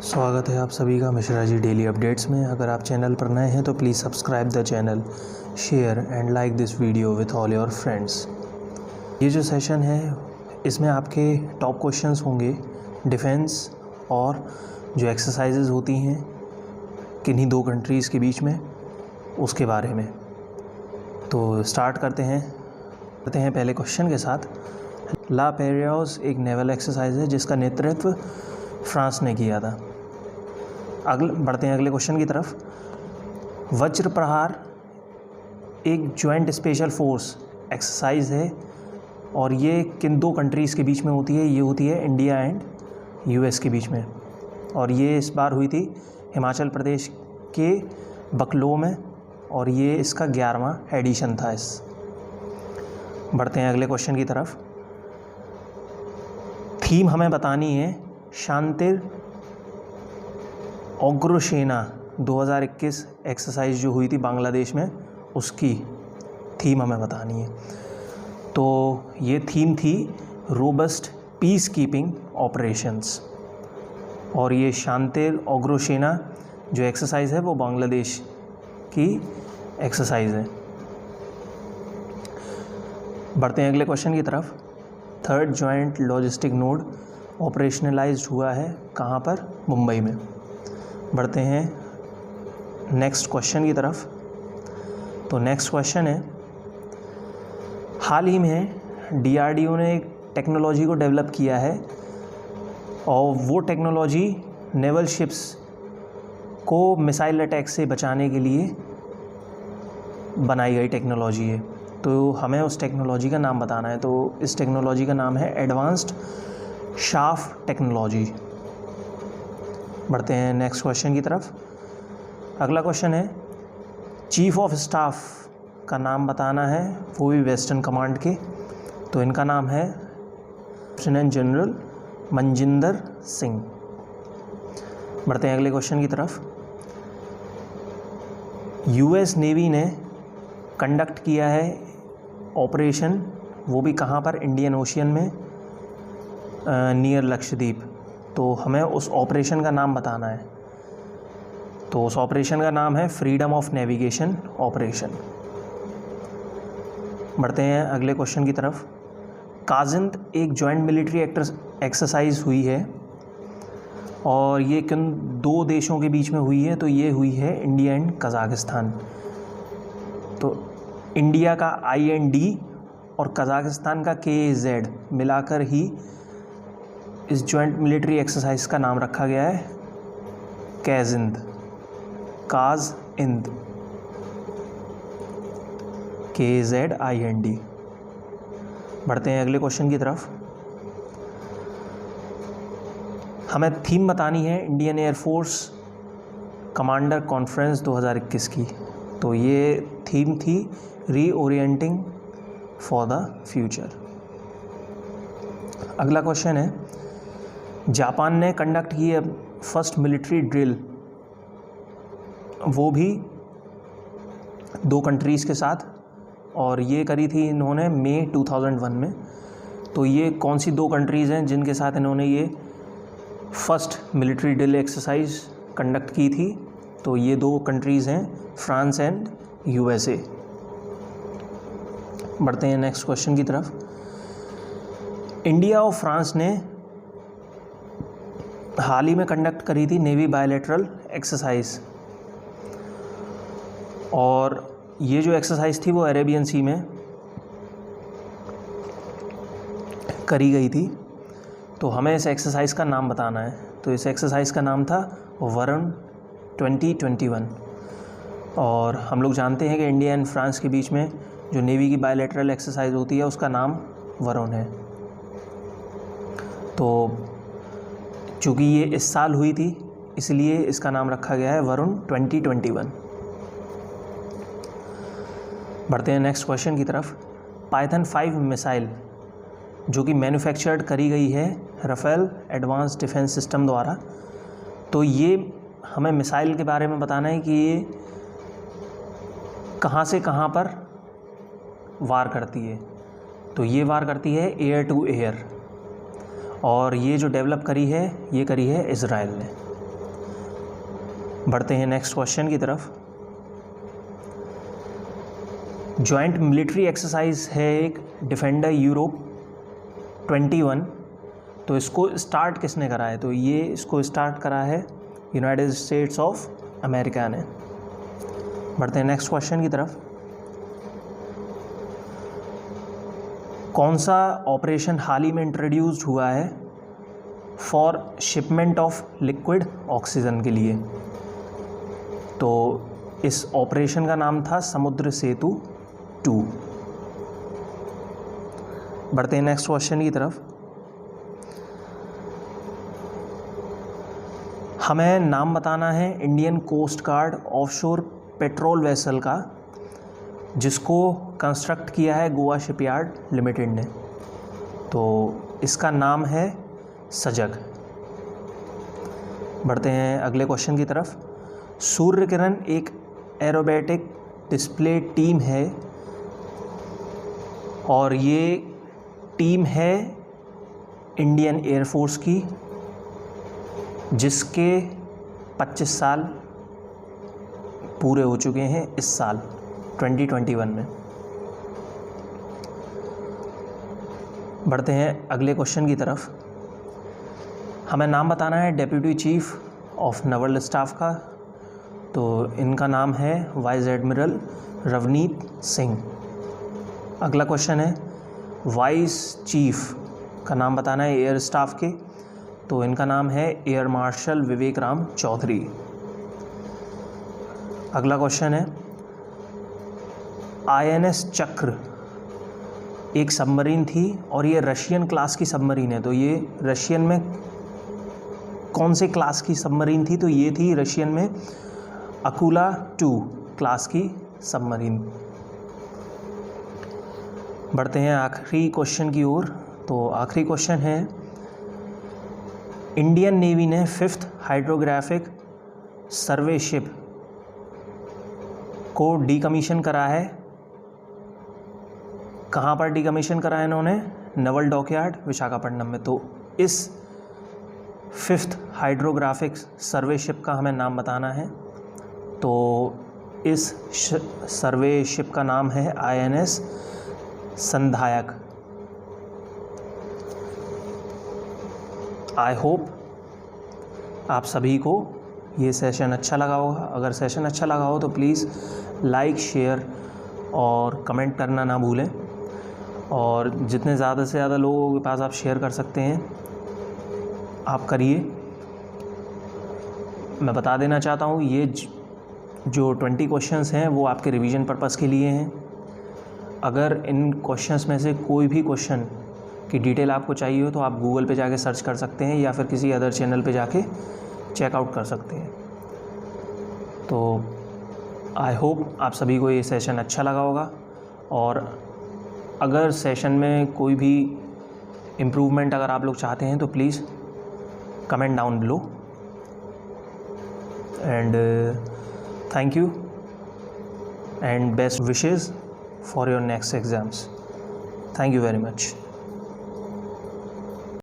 स्वागत है आप सभी का मिश्रा जी डेली अपडेट्स में। अगर आप चैनल पर नए हैं तो please subscribe the channel, share and like this video with all your friends. ये जो सेशन है इसमें आपके टॉप क्वेश्चंस होंगे डिफेंस और जो एक्सरसाइजेज होती हैं किन्हीं दो कंट्रीज़ के बीच में उसके बारे में। तो स्टार्ट करते हैं पहले क्वेश्चन के साथ। ला पेरियोस एक नेवल एक्सरसाइज है जिसका नेतृत्व फ्रांस ने किया था। बढ़ते हैं अगले क्वेश्चन की तरफ। वज्र प्रहार एक जॉइंट स्पेशल फोर्स एक्सरसाइज है और ये किन दो कंट्रीज़ के बीच में होती है? ये होती है इंडिया एंड यूएस के बीच में, और ये इस बार हुई थी हिमाचल प्रदेश के बकलो में, और ये इसका 11वां एडिशन था इस। बढ़ते हैं अगले क्वेश्चन की तरफ। थीम हमें बतानी है शांतिर उग्रसेना 2021 एक्सरसाइज जो हुई थी बांग्लादेश में, उसकी थीम हमें बतानी है। तो ये थीम थी रोबस्ट पीस कीपिंग ऑपरेशंस, और ये शांतिर उग्रसेना जो एक्सरसाइज है वो बांग्लादेश की एक्सरसाइज है। बढ़ते हैं अगले क्वेश्चन की तरफ। Third joint logistic node operationalised हुआ है कहाँ पर? मुंबई में। बढ़ते हैं नेक्स्ट क्वेश्चन की तरफ। तो नेक्स्ट क्वेश्चन है, हाल ही में डीआरडीओ ने एक टेक्नोलॉजी को डेवलप किया है और वो टेक्नोलॉजी नेवल शिप्स को मिसाइल अटैक से बचाने के लिए बनाई गई टेक्नोलॉजी है। तो हमें उस टेक्नोलॉजी का नाम बताना है। तो इस टेक्नोलॉजी का नाम है एडवांस्ड शाफ्ट टेक्नोलॉजी। बढ़ते हैं नेक्स्ट क्वेश्चन की तरफ। अगला क्वेश्चन है, चीफ ऑफ स्टाफ का नाम बताना है, वो भी वेस्टर्न कमांड के। तो इनका नाम है लेफ्टिनेंट जनरल मनजिंदर सिंह। बढ़ते हैं अगले क्वेश्चन की तरफ। यूएस नेवी ने कंडक्ट किया है ऑपरेशन, वो भी कहाँ पर? इंडियन ओशियन में नियर लक्षद्वीप। तो हमें उस ऑपरेशन का नाम बताना है। तो उस ऑपरेशन का नाम है फ्रीडम ऑफ नेविगेशन ऑपरेशन। बढ़ते हैं अगले क्वेश्चन की तरफ। काजिंद एक जॉइंट मिलिट्री एक्सरसाइज हुई है और ये किन दो देशों के बीच में हुई है? तो ये हुई है इंडिया एंड कज़ाकिस्तान। तो इंडिया का IND और कज़ाकिस्तान का KZ मिलाकर ही इस जॉइंट मिलिट्री एक्सरसाइज का नाम रखा गया है काजिंद। KZIND। बढ़ते हैं अगले क्वेश्चन की तरफ। हमें थीम बतानी है इंडियन एयरफोर्स कमांडर कॉन्फ्रेंस 2021 की। तो ये थीम थी रीओरिएंटिंग फॉर द फ्यूचर। अगला क्वेश्चन है, जापान ने कंडक्ट की है फर्स्ट मिलिट्री ड्रिल, वो भी दो कंट्रीज़ के साथ, और ये करी थी इन्होंने मई 2001 में। तो ये कौन सी दो कंट्रीज़ हैं जिनके साथ इन्होंने ये first military drill exercise conduct की थी? तो ये दो कंट्रीज़ हैं फ्रांस एंड USA। बढ़ते हैं नेक्स्ट क्वेश्चन की तरफ। इंडिया और फ्रांस ने हाल ही में कंडक्ट करी थी नेवी बायलैटरल एक्सरसाइज, और ये जो एक्सरसाइज थी वो अरेबियन सी में करी गई थी। तो हमें इस एक्सरसाइज का नाम बताना है। तो इस एक्सरसाइज का नाम था वरुण 2021, और हम लोग जानते हैं कि इंडिया एंड फ्रांस के बीच में जो नेवी की बायलैटरल एक्सरसाइज होती है उसका नाम वरुण है। तो चूँकि ये इस साल हुई थी इसलिए इसका नाम रखा गया है वरुण 2021। बढ़ते हैं नेक्स्ट क्वेश्चन की तरफ। पाइथन 5 मिसाइल जो कि मैन्युफैक्चर्ड करी गई है राफेल एडवांस डिफेंस सिस्टम द्वारा। तो ये हमें मिसाइल के बारे में बताना है कि ये कहाँ से कहाँ पर वार करती है। तो ये वार करती है एयर टू एयर, और ये जो डेवलप करी है ये करी है इज़राइल ने। बढ़ते हैं नेक्स्ट क्वेश्चन की तरफ। जॉइंट मिलिट्री एक्सरसाइज है एक डिफेंडर यूरोप 21, तो इसको स्टार्ट किसने करा है? तो ये इसको स्टार्ट करा है यूनाइटेड स्टेट्स ऑफ अमेरिका ने। बढ़ते हैं नेक्स्ट क्वेश्चन की तरफ। कौन सा ऑपरेशन हाल ही में इंट्रोड्यूस्ड हुआ है for shipment of liquid oxygen के लिए? तो इस ऑपरेशन का नाम था समुद्र सेतु 2। बढ़ते हैं नेक्स्ट क्वेश्चन की तरफ। हमें नाम बताना है Indian coast guard offshore patrol vessel का जिसको कंस्ट्रक्ट किया है गोवा शिपयार्ड लिमिटेड ने। तो इसका नाम है सजग। बढ़ते हैं अगले क्वेश्चन की तरफ। सूर्य किरण एक एरोबेटिक डिस्प्ले टीम है और ये टीम है इंडियन एयरफोर्स की जिसके 25 साल पूरे हो चुके हैं इस साल 2021 में। बढ़ते हैं अगले क्वेश्चन की तरफ। हमें नाम बताना है deputy chief of naval staff का। तो इनका नाम है वाइस एडमिरल रवनीत सिंह। अगला क्वेश्चन है वाइस चीफ का नाम बताना है एयर स्टाफ के। तो इनका नाम है एयर मार्शल विवेक राम चौधरी। अगला क्वेश्चन है INS चक्र एक सबमरीन थी और ये रशियन क्लास की सबमरीन है। तो ये रशियन में कौन से क्लास की सबमरीन थी? तो ये थी रशियन में अकुला 2 क्लास की सबमरीन। बढ़ते हैं आखिरी क्वेश्चन की ओर। तो आखिरी क्वेश्चन है इंडियन नेवी ने 5th हाइड्रोग्राफिक सर्वे शिप को डीकमीशन करा है। कहाँ पर डीकमीशन करा है इन्होंने? नेवल डॉकयार्ड विशाखापट्टनम में। तो इस 5th हाइड्रोग्राफिक सर्वे शिप का हमें नाम बताना है। तो इस सर्वे शिप का नाम है INS संधायक। आई होप आप सभी को ये सेशन अच्छा लगा होगा। अगर सेशन अच्छा लगा हो तो प्लीज़ लाइक शेयर और कमेंट करना ना भूलें। और जितने ज़्यादा से ज़्यादा लोगों के पास आप शेयर कर सकते हैं आप करिए। मैं बता देना चाहता हूँ ये जो 20 क्वेश्चंस हैं वो आपके रिवीजन पर्पज़ के लिए हैं। अगर इन क्वेश्चंस में से कोई भी क्वेश्चन की डिटेल आपको चाहिए हो तो आप गूगल पे जाके सर्च कर सकते हैं या फिर किसी अदर चैनल पे जाके चेकआउट कर सकते हैं। तो आई होप आप सभी को ये सेशन अच्छा लगा होगा। और अगर सेशन में कोई भी इम्प्रूवमेंट अगर आप लोग चाहते हैं तो please comment down below. And thank you and best wishes for your next exams. Thank you very much.